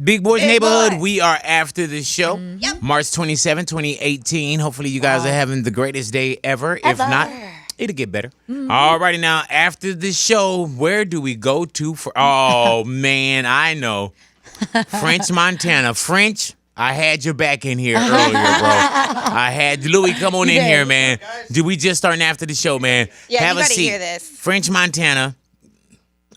Big Boys Big Neighborhood, Boy. we are after the show. Yep. March 27, 2018. Hopefully you guys are having the greatest day ever. If not, it'll get better. All righty, now, after the show, where do we go to for... Oh, man, I know. French, Montana. French, I had your back in here earlier, bro. I had... Louis, come on in here, man. Do we just starting after the show, man? Yeah, Have you a gotta seat. hear this. French, Montana.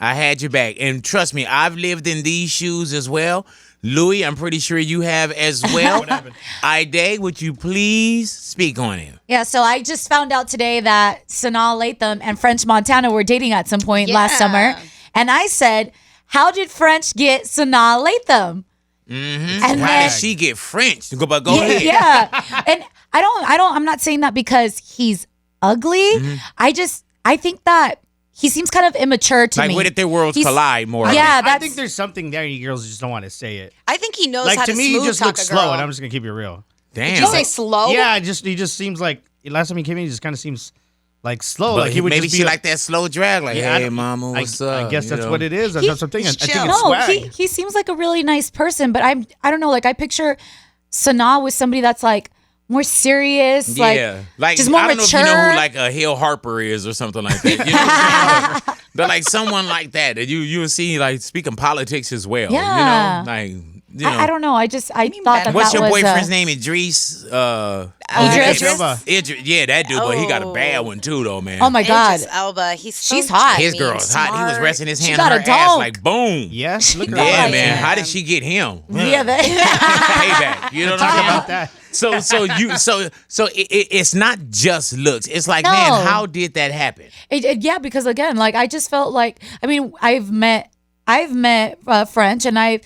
I had your back. And trust me, I've lived in these shoes as well. Louis, I'm pretty sure you have as well. What happened? Ide, would you please speak on it? Yeah, so I just found out today that Sanaa Latham and French Montana were dating at some point last summer. And I said, how did French get Sanaa Latham? Mm-hmm. And How then, did she get French? Go ahead. Yeah. And I'm not saying that because he's ugly. I think that he seems kind of immature to Like, me. where did their worlds He's- collide more? Yeah, I think there's something there. You girls just don't want to say it. I think he knows Like how to to me, he smooth just talk looks a slow, girl. and I'm just gonna keep it real. Damn. Did you say slow? Yeah, he just seems like last time he came in, he just kind of seems like slow. But Like he would maybe just she be like that slow drag. Like, Yeah, hey, mama, what's up? I guess You that's know? what it is. That's what I'm thinking. I he's think chill. it's No, swag. he seems like a really nice person, but I don't know. Like I picture Sanaa with somebody that's like more serious, Yeah, like just more I don't know mature. if you know who like a Hale Harper is or something like that. You know what I'm saying? But like someone like that you will see like speaking politics as well. Yeah. You know, like you know. I don't know. I thought that What's that your was boyfriend's name? Idris. Idris? Yeah, that dude. But he got a Oh. bad one too, though, man. Oh my God. Idris Elba. She's She's hot. His girl's hot. He was resting his hand got on a her ass dog. like boom. Yes, look at Yeah, that. man. How did she get him? Yeah, Payback. You know what Talk I'm about saying? that. So it's not just looks. It's like, No. man, how did that happen? yeah, because again, like I just felt like I've met French and I've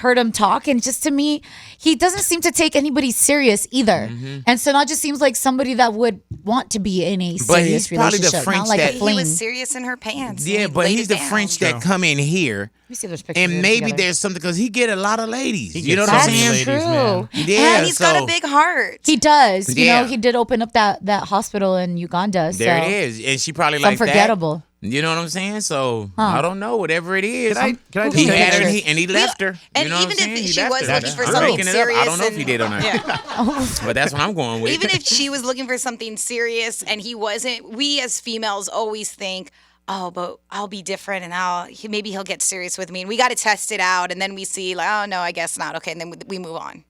heard him talk, and just to me, he doesn't seem to take anybody serious either. And so not just seems like somebody that would want to be in a But he's serious probably the relationship, French not like that- a fling. He was serious in her pants. Yeah, He but laid he's it the down. French that come in here, Let me see if there's pictures. and of them maybe together. there's something because he get a lot of ladies. He You know gets what I'm so many saying? ladies, man. Yeah, And he's got so- a big heart. He does. You Yeah. know, he did open up that hospital in Uganda. There so it is, and she probably it's like that. unforgettable. You know what I'm saying? So I don't know. Whatever it is, Can I he just had her pictures? and he left her. And you know even what I'm saying? if He she left was her. looking for I'm something making it up. I don't serious know if he and- did or not. Yeah. But that's what I'm going with. Even if she was looking for something serious and he wasn't, we as females always think, oh, but I'll be different and maybe he'll get serious with me. And we got to test it out. And then we see, like, oh, no, I guess not. Okay. And then we move on.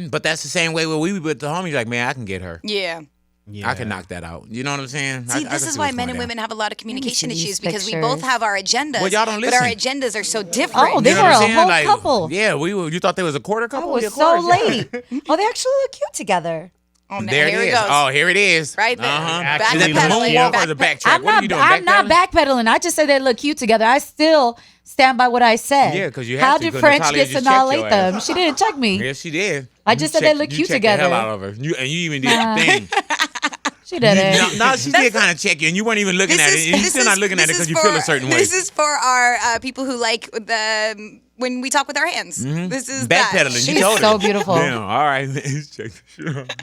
But that's the same way where we with the homies. Like, man, I can get her. Yeah. I can knock that out. You know what I'm saying? See, I this can is see why what's men going and down. women have a lot of communication see these issues because we pictures. both have our agendas. Well, y'all don't But our listen. agendas are so different. Oh, they You know were what I'm a saying? whole Like, couple. Yeah, you thought they was a quarter I couple? was Yeah, of so course, yeah. late. Oh, they actually look cute together. Oh, now, There here it it is. goes. Oh, here it is. Right there. Actually, Is that the Backpedaling. moonwalk or the backtrack? What are you doing? I'm not backpedaling? backpedaling. I just said they look cute together. I still stand by what I said. Yeah, 'cause you have How to, did 'cause French Natalia get just Sanaa checked your Latham? ass. She didn't check me. Yes, she did. I You just said they checked- look you cute checked the hell together. out of her. And you even did the thing. She didn't. No, she did kind of check you, and you weren't even looking at it. And you're still not looking at it because you feel a certain way. This is for our people who like the when we talk with our hands. This is Backpedaling. that. You She's told her. so beautiful. Damn. All right. Check the shit out.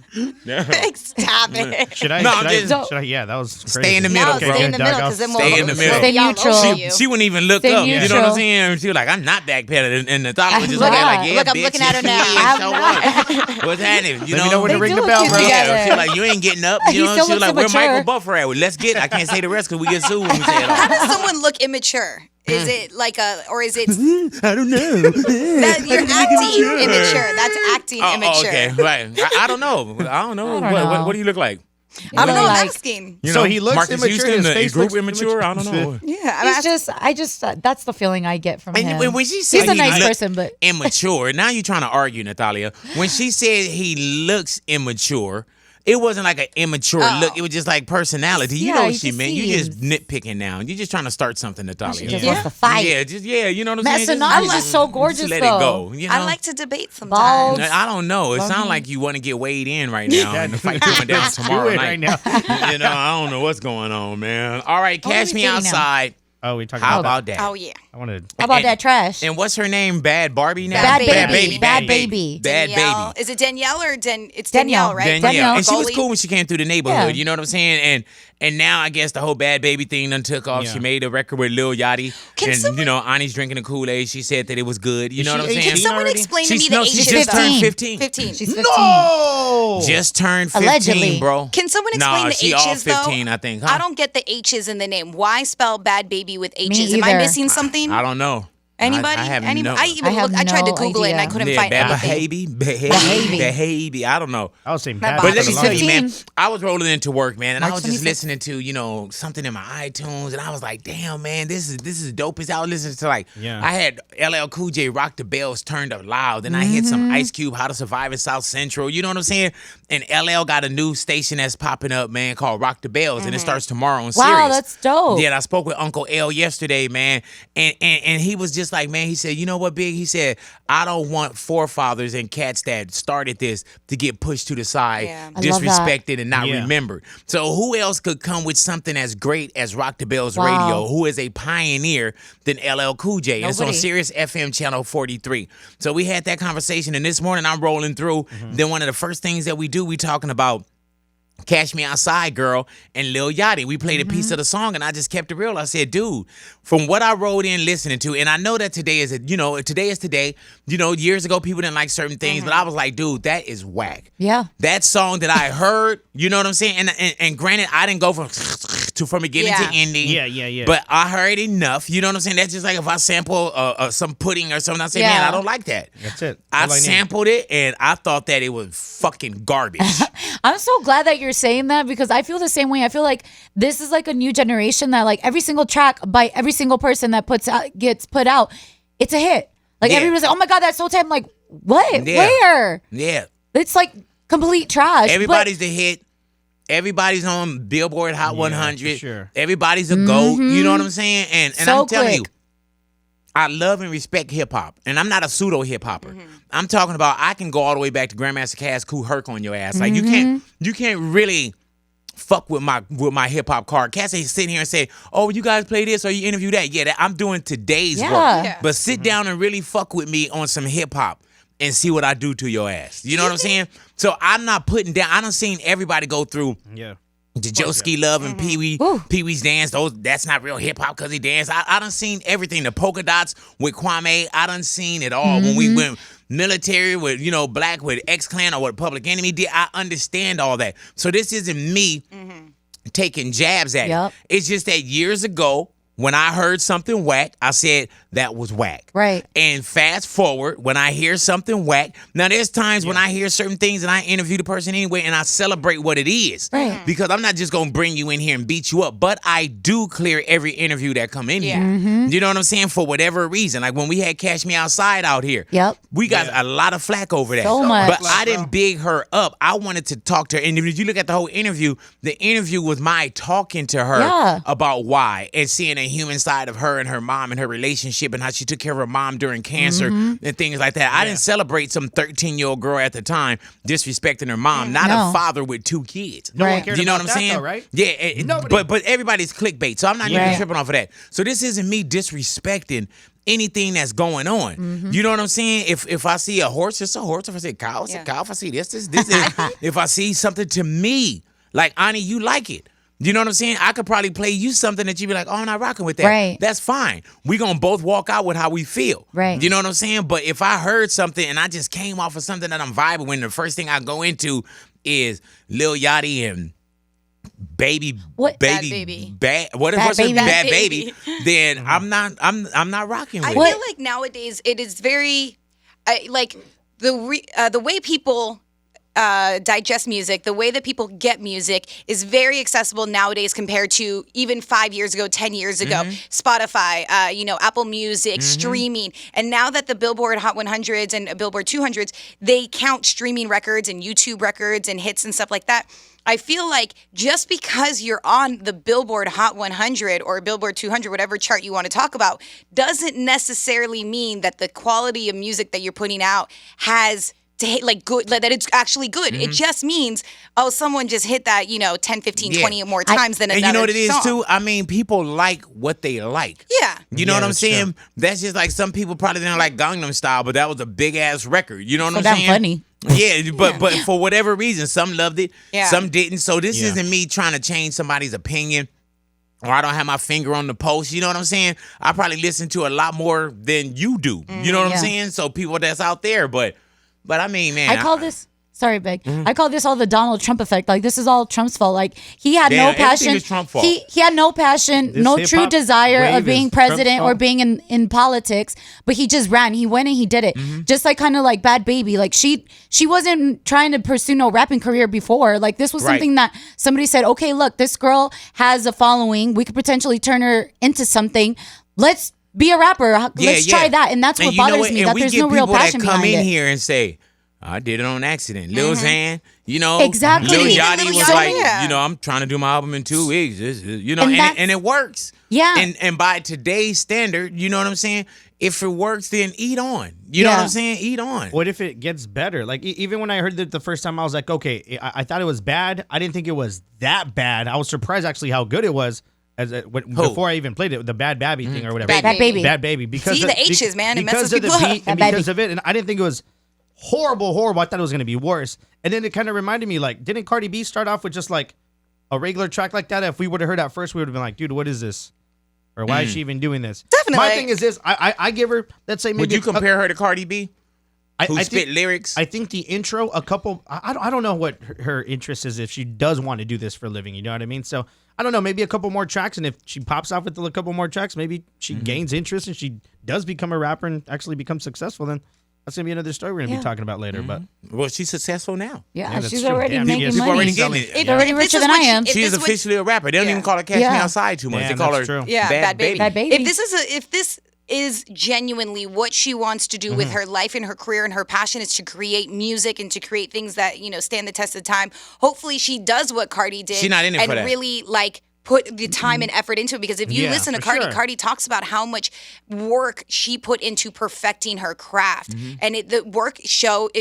Yeah. Stop it. Should I? No, should, I'm I just- should I? Yeah, that was crazy. Stay in the middle, No, bro. stay in the Dog, middle I'll because then stay we'll in the middle. Stay be all neutral. over you. She wouldn't even look Stay up. You know what I'm neutral. saying? She was like, I'm not backpedaling. And the thought was just Look looking at- like, yeah, look, I'm bitch, looking at her yes, now. you is. I'm So not. what? What's happening? You Let me know when They to ring do the look bell, cute bro. together. Yeah, she like, you ain't getting up. He You know, still she was looks like, where immature. Michael Buffer at? Well, let's get. I can't say the rest because we get sued when we say it How all. does someone look immature? Is it like or is it I don't know. that you're acting immature? That's acting immature. Okay, right. I don't know. I don't know. I don't know. What do you look like? I don't know. I'm Like- asking. You So know, he looks Marcus immature, Houston, his the face group looks immature. I don't know. Yeah, I'm He's asking. that's the feeling I get from him. And when she said He's a he nice looked person, but immature, now you're trying to argue, Natalia. When she said he looks immature, it wasn't like an immature look. It was just like personality. You Yeah, know what he she just meant. You just seems- nitpicking now. You're just trying to start something, Natalia. she just Yeah. wants to fight. You know what I'm Matt saying? Sanaa is just so gorgeous, just let though. it go. You know? I like to debate Balls. sometimes. I don't know. It sounds like you want to get weighed in right now, and the fight coming down Let's do tomorrow it night. right now. You know, I don't know what's going on, man. All right, What are catch we me dating now? outside. Oh, we talking How about about that? Oh yeah. that? I want to. How about that trash? And what's her name? Bad Barbie now? Bad Bad baby. Baby. Bad baby. Bad Danielle. Baby. Is it Danielle or It's Danielle. Danielle, right? Danielle. And she was Goalie. cool when she came through the neighborhood. Yeah. You know what I'm saying? And now I guess the whole Bad Baby thing done took off. Yeah. She made a record with Lil Yachty. Can and, someone- you know, Ani's drinking the Kool-Aid. She said that it was good. You Is know what she I'm saying? 18 Can someone already? explain to me She's, the no, ages? she just turned 15. 15. She's 15. No. Just turned 15, Allegedly. bro. Can someone explain Nah, the she H's all 15, though? I think. Huh? I don't get the H's in the name. Why spell Bad Baby with H's? Am I either. missing something? I don't know. Anybody? I have Anybody? no. I even I have looked, I tried to no Google it and I idea. couldn't find Bad anything. Baby. I don't know. I was saying That bad. bothers But let me me. tell you, man, 15. I was rolling into work, man, and I March was just 26th. listening to, you know, something in my iTunes, and I was like, damn, man, this is dope. I was listening to, like, Yeah. I had LL Cool J Rock the Bells turned up loud, and I hit some Ice Cube How to Survive in South Central, you know what I'm saying? And LL got a new station that's popping up, man, called Rock the Bells, and it starts tomorrow on Sirius. Wow, that's dope. Yeah, and I spoke with Uncle L yesterday, man, and he was just like, man, he said, you know what, Big? He said, I don't want forefathers and cats that started this to get pushed to the side, Yeah. I love that. disrespected, and not Yeah. remembered. So who else could come with something as great as Rock the Bells Wow. Radio, who is a pioneer, than LL Cool J? And it's on Nobody. Sirius FM channel 43. So we had that conversation, and this morning I'm rolling through. Then one of the first things that we do, we talking about Cash Me Outside, Girl, and Lil Yachty. We played a piece of the song, and I just kept it real. I said, dude, from what I wrote in listening to, and I know that today is today. You know, years ago, people didn't like certain things, but I was like, dude, that is whack. Yeah. That song that I heard, you know what I'm saying? And granted, I didn't go from beginning Yeah. to ending. Yeah. But I heard enough. You know what I'm saying? That's just like if I sample some pudding or something. I say, man, Yeah. I don't like that. That's it. I All I need. sampled it, and I thought that it was fucking garbage. I'm so glad that you're saying that because I feel the same way. I feel like this is like a new generation that like every single track by every single person that gets put out, it's a hit. Like Yeah. everybody's like, oh my God, that's so tight. I'm like, what? Yeah. Where? Yeah. It's like complete trash. Everybody's the hit. Everybody's on Billboard Hot 100. for sure. Everybody's a GOAT. You know what I'm saying? And So I'm telling you, quick. I love and respect hip hop. And I'm not a pseudo hip hopper. I'm talking about I can go all the way back to Grandmaster Caz, Kool Herc on your ass. Like you can't really fuck with my hip hop card. Cats ain't sitting here and say, "Oh, you guys play this or you interview that." Yeah, I'm doing today's Yeah. work. Yeah. But sit down and really fuck with me on some hip hop and see what I do to your ass. You know what I'm saying? So I'm not putting down. I done seen everybody go through Yeah. the Joski Love and Pee-wee's dance. That's not real hip hop because he danced. I done seen everything. The polka dots with Kwame. I done seen it all. When we went military with, you know, black with X-Clan or what Public Enemy did, I understand all that. So this isn't me taking jabs at Yep. it. It's just that years ago, when I heard something whack, I said that was whack. Right. And fast forward, when I hear something whack, now there's times when I hear certain things and I interview the person anyway and I celebrate what it is. Right. Because I'm not just going to bring you in here and beat you up, but I do clear every interview that come in Yeah. here. You know what I'm saying? For whatever reason. Like when we had Cash Me Outside out here. Yep. We got a lot of flack over that. So much. But I didn't big her up. I wanted to talk to her. And if you look at the whole interview, the interview was my talking to her Yeah. about why and seeing a human side of her and her mom and her relationship and how she took care of her mom during cancer and things like that. I didn't celebrate some 13-year-old girl at the time disrespecting her mom, not No. a father with 2 kids. No one Right. cared You know about what I'm that, saying? though, right? Yeah, Nobody. but everybody's clickbait, so I'm not even Right. tripping off of that. So this isn't me disrespecting anything that's going on. You know what I'm saying? If I see a horse, it's a horse. If I see a cow, it's a cow. If I see this is. If I see something to me, like Ani, you like it. You know what I'm saying? I could probably play you something that you'd be like, oh, I'm not rocking with that. Right. That's fine. We gonna both walk out with how we feel. Right. You know what I'm saying? But if I heard something and I just came off of something that I'm vibing with, the first thing I go into is Lil Yachty and Baby, What? Bad baby, Baby. bad. What Bad what's it? Baby. Bad Bad baby. Baby. Then I'm not rocking with I it. What? feel like nowadays it is very, like the way people digest music, the way that people get music is very accessible nowadays compared to even 5 years ago, 10 years ago. Spotify, Apple Music, streaming. And now that the Billboard Hot 100s and Billboard 200s, they count streaming records and YouTube records and hits and stuff like that. I feel like just because you're on the Billboard Hot 100 or Billboard 200, whatever chart you want to talk about, doesn't necessarily mean that the quality of music that you're putting out has to hit like good, like, that it's actually good. It just means, oh, someone just hit that, 10, 15, 20 more times than and another you know what it is song. too? I mean, people like what they like. Yeah. You know what I'm that's saying? true. That's just like some people probably didn't like Gangnam Style, but that was a big ass record. You know what So I'm damn saying? funny. Yeah, but for whatever reason, some loved it, Yeah. some didn't. So this Yeah. isn't me trying to change somebody's opinion, or I don't have my finger on the pulse. You know what I'm saying? I probably listen to a lot more than you do. You know what I'm Yeah. saying? So people that's out there, but I mean, man, I call this. Sorry, Big. I call this all the Donald Trump effect. Like, this is all Trump's fault. Like, he had Yeah, no everything passion. is Trump's fault. He had no passion, This no hip true hop desire wave of being is Trump's president or fault. being in politics. But he just ran. He went and he did it. Just like kind of like Bad Baby. Like, she wasn't trying to pursue no rapping career before. Like, this was Right. something that somebody said, okay, look, this girl has a following. We could potentially turn her into something. Let's be a rapper. Let's try that. And that's what you know bothers me. And That we there's get no real people passion that come behind in it. here and say, I did it on accident. Lil Xan, Exactly. Lil Even Yachty Lil was Yachty, like, yeah. I'm trying to do my album in 2 weeks. And And, that's- and it works. Yeah. And by today's standard, you know what I'm saying? If it works, then eat on. You know what Yeah. I'm saying? Eat on. What if it gets better? Like even when I heard it the first time, I was like, okay, I thought it was bad. I didn't think it was that bad. I was surprised actually how good it was before I even played it, the Bad Babby thing or whatever. Bad Baby. Bad Baby. Because See, the H's, man, it because messes of the people up. beat and Bad because Baby. of it, and I didn't think it was horrible. I thought it was gonna be worse. And then it kind of reminded me, like, didn't Cardi B start off with just like a regular track like that? If we would have heard that first, we would have been like, dude, what is this? Or why is she even doing this? Definitely. My thing is this: I give her, let's say, maybe Would you compare her to Cardi B? Who I spit think, lyrics? I think the intro, a couple. I don't know what her interest is if she does want to do this for a living. You know what I mean? So I don't know. Maybe a couple more tracks, and if she pops off with a couple more tracks, maybe she gains interest and she does become a rapper and actually becomes successful. Then that's gonna be another story we're gonna Yeah. be talking about later. But Well, she's successful now. Yeah, Yeah, that's she's true. already Damn, making yes. People money. already getting it. She's already If richer this is than what I she- am. if She is this would- officially a rapper. They don't Yeah. even call her Catch Me Yeah. Outside too much. Damn, they call her that's true. Yeah, Bad Baby. Bad Baby. If this is genuinely what she wants to do with her life and her career and her passion is to create music and to create things that stand the test of time. Hopefully, she does what Cardi did. She not in it and for that. really put the time and effort into it. Because if you Yeah, listen to for Cardi, sure. Cardi talks about how much work she put into perfecting her craft, and the work is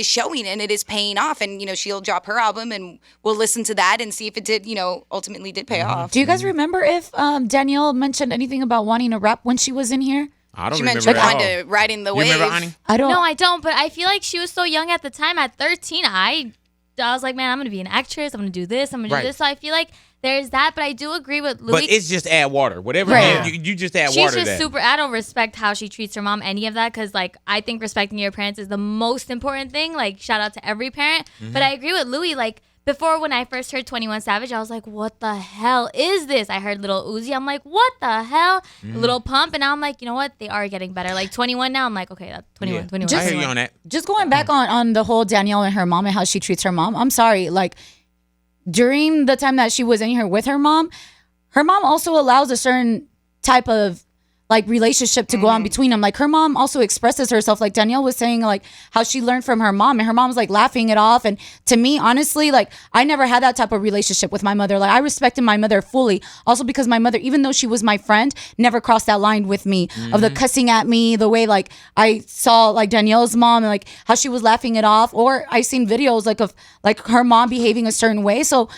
showing and it is paying off. And she'll drop her album and we'll listen to that and see if it did ultimately did pay off. Do you guys remember if Danielle mentioned anything about wanting to rap when she was in here? I don't She remember mentioned at all. kind of riding the You wave. remember, Ani? I don't. No, I don't. But I feel like she was so young at the time. At 13, I was like, man, I'm gonna be an actress. I'm gonna do this. I'm gonna Right. do this. So I feel like there's that. But I do agree with Louis. But it's just add water. Whatever Right. you just add She's water just there. super. I don't respect how she treats her mom, any of that, because like I think respecting your parents is the most important thing. Like shout out to every parent. But I agree with Louis. Like before, when I first heard 21 Savage, I was like, what the hell is this? I heard Little Uzi. I'm like, what the hell? Little Pump, and now I'm like, you know what? They are getting better. Like 21 now, I'm like, okay, that's 21. Yeah. 21. I hear 21. you on that. Just going back on the whole Danielle and her mom and how she treats her mom. I'm sorry. Like during the time that she was in here with her mom also allows a certain type of like relationship to go on between them. Like her mom also expresses herself, like Danielle was saying, like how she learned from her mom, and her mom's like laughing it off. And to me, honestly, like I never had that type of relationship with my mother. Like I respected my mother fully, also because my mother, even though she was my friend, never crossed that line with me of the cussing at me, the way like I saw like Danielle's mom and like how she was laughing it off, or I seen videos like of like her mom behaving a certain way. So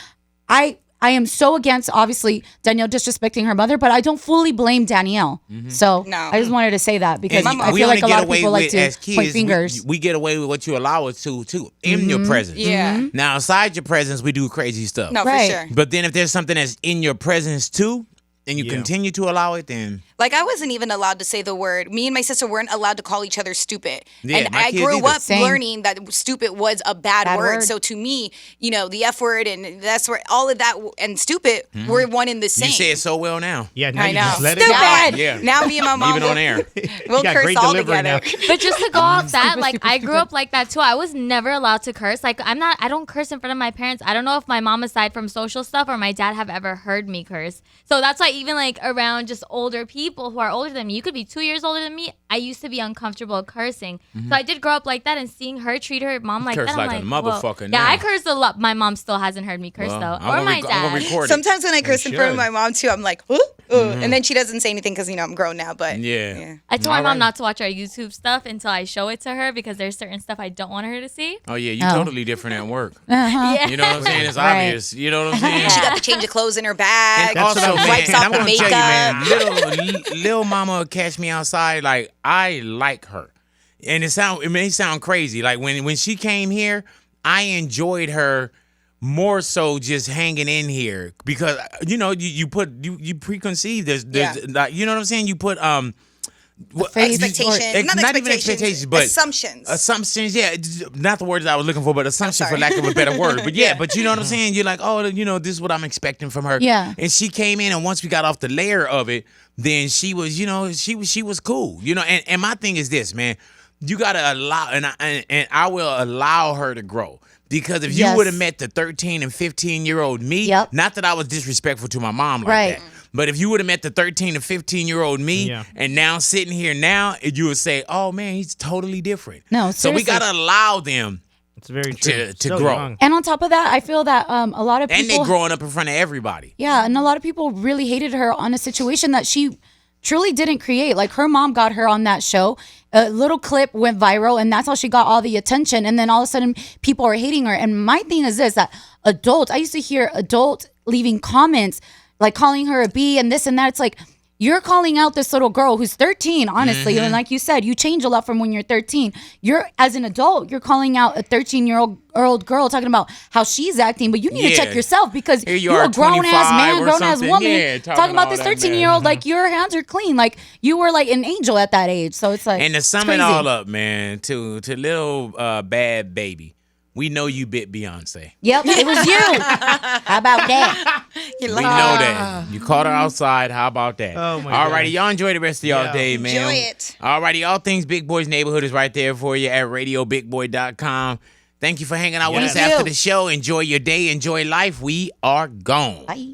I am so against, obviously, Danielle disrespecting her mother, but I don't fully blame Danielle. So No. I just wanted to say that because And I we feel only like a get lot of away people like with, to as kids, point fingers. We get away with what you allow us to too in your presence. Yeah. Now outside your presence, we do crazy stuff. No, Right. for sure. But then if there's something that's in your presence too, and you Yeah. continue to allow it, then Like I wasn't even allowed to say the word. Me and my sister weren't allowed to call each other stupid. Yeah, and my I kids grew either. up Same. learning that stupid was a bad Bad word. word. So to me, the F word and that's where all of that and stupid were one in the same. you say it so well now. yeah, now I you know. just let it Stupid. go. Now, Yeah. now me and my mom Even on air. we'll You got curse great all delivery together. now. But just to go off that, like I grew up like that too. I was never allowed to curse. Like I don't curse in front of my parents. I don't know if my mom, aside from social stuff, or my dad have ever heard me curse. So that's why even like around just older people who are older than me, you could be 2 years older than me. I used to be uncomfortable cursing. So I did grow up like that, and seeing her treat her mom like curse that, like a I'm like, whoa. motherfucker Yeah, now. I cursed a lot. My mom still hasn't heard me curse Well, though, I'm or my gonna dad. record it. Sometimes when I curse in front of should. my mom too, I'm like, huh? And then she doesn't say anything because, I'm grown now. But Yeah. I told my All mom right. not to watch our YouTube stuff until I show it to her because there's certain stuff I don't want her to see. Oh yeah, you totally different at work. Yeah. You know what I'm saying? It's Right. obvious. You know what I'm saying? She got the change of clothes in her bag. And also, man, wipes and off I'm the gonna makeup. tell you, man, little mama catch me outside. Like I like her, and it may sound crazy. Like when she came here, I enjoyed her more so just hanging in here because you preconceived. There's like, you know what I'm saying? You put Expectations. not even expectations, but assumptions. Assumptions, yeah. Not the words I was looking for, but assumption for lack of a better word. But yeah, but you know what I'm saying? You're like, oh, this is what I'm expecting from her. Yeah. And she came in, and once we got off the layer of it, then she was, she was cool. And my thing is this, man. You gotta allow, and I will allow her to grow. Because if you Yes. would have met the 13 and 15-year-old me, Yep. not that I was disrespectful to my mom like Right. that, but if you would have met the 13 and 15-year-old me, Yeah. and now sitting here now, you would say, "Oh man, he's totally different." No, so we seriously. gotta allow them, It's very true. to So grow. young. And on top of that, I feel that a lot of and people they growing up in front of everybody. Yeah, and a lot of people really hated her on a situation that she truly didn't create. Like her mom got her on that show. A little clip went viral, and that's how she got all the attention. And then all of a sudden, people are hating her. And my thing is this: that I used to hear adults leaving comments like calling her a B and this and that. It's like you're calling out this little girl who's 13, honestly. And like you said, you change a lot from when you're 13. You're as an adult, you're calling out a 13-year-old girl talking about how she's acting, but you need to check Yeah. yourself because Here you you're are, a grown ass 25 man, or grown ass something. woman Yeah, talking talking about all this that 13-year-old mess. like your hands are clean, like you were like an angel at that age. So it's like And to it's sum it crazy. all up, man, to little bad baby, we know you bit Beyonce. Yep, it was you. How about that? We know that. You caught her outside. How about that? Oh, my Alrighty, gosh. y'all enjoy the rest of y'all Yeah. day, man. Enjoy it. Alrighty, all things Big Boy's Neighborhood is right there for you at RadioBigBoy.com. Thank you for hanging out with Yes. us Thank after you. the show. Enjoy your day. Enjoy life. We are gone. Bye.